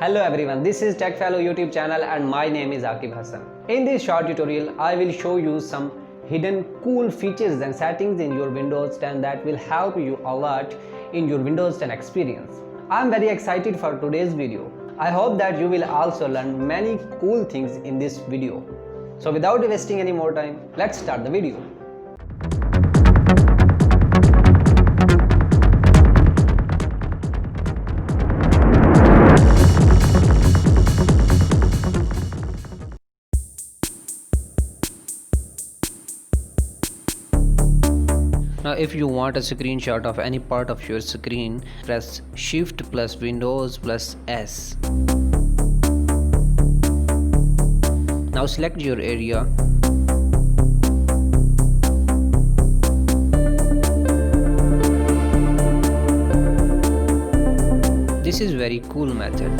Hello everyone, this is TechFellow YouTube channel and my name is Akib Hassan. In this short tutorial, I will show you some hidden cool features and settings in your Windows 10 that will help you a lot in your Windows 10 experience. I am very excited for today's video. I hope that you will also learn many cool things in this video. So without wasting any more time, let's start the video. Now if you want a screenshot of any part of your screen, press Shift plus Windows plus S. Now select your area. This is very cool method.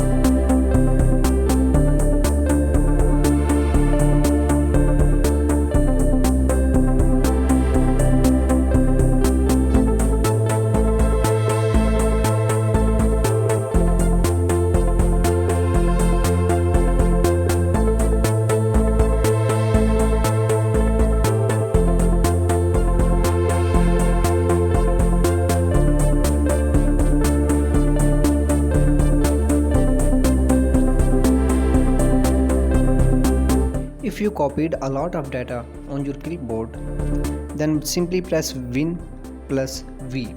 If you copied a lot of data on your clipboard, then simply press Win plus V.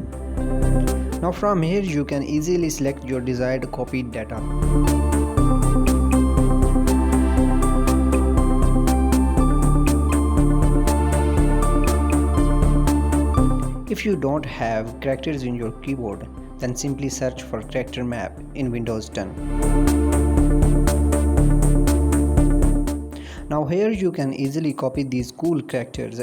Now from here you can easily select your desired copied data. If you don't have characters in your keyboard, then simply search for character map in Windows 10. Now here you can easily copy these cool characters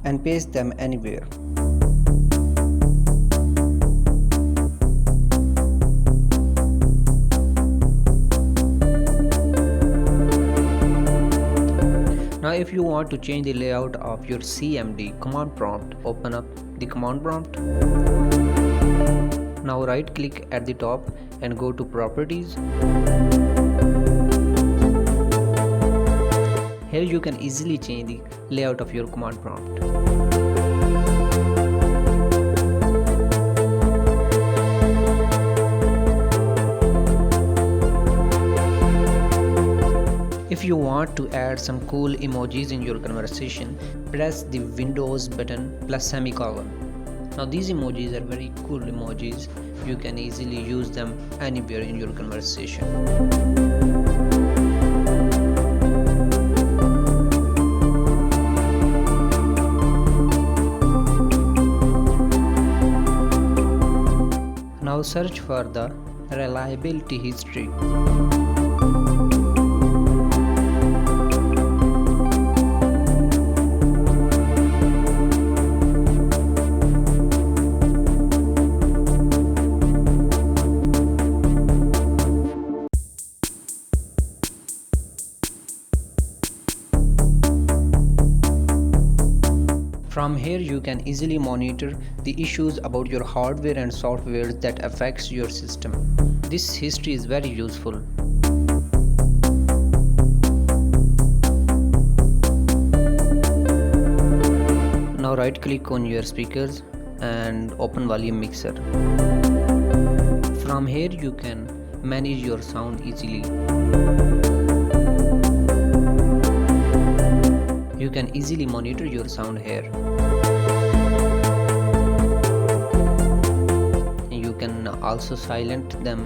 and paste them anywhere. Now if you want to change the layout of your CMD command prompt, open up the command prompt. Now right click at the top and go to properties. Here you can easily change the layout of your command prompt. If you want to add some cool emojis in your conversation, press the Windows button plus semicolon. Now these emojis are very cool emojis. You can easily use them anywhere in your conversation. Now search for the reliability history. From here you can easily monitor the issues about your hardware and software that affects your system. This history is very useful. Now right click on your speakers and open volume mixer. From here you can manage your sound easily. You can easily monitor your sound here. You can also silent them.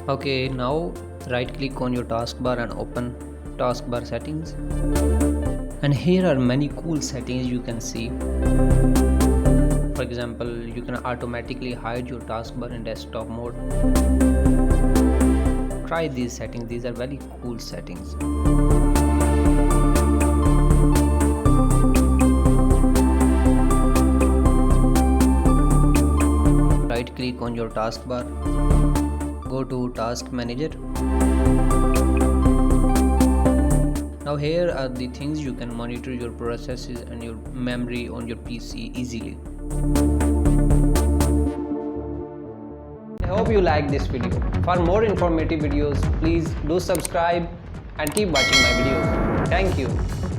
Okay, now right click on your taskbar and open taskbar settings. And here are many cool settings you can see. For example, you can automatically hide your taskbar in desktop mode. Try these settings, these are very cool settings. Right click on your taskbar, go to Task Manager Now here are the things you can monitor your processes and your memory on your PC easily. I hope you like this video. For more informative videos, please do subscribe and keep watching my videos. Thank you.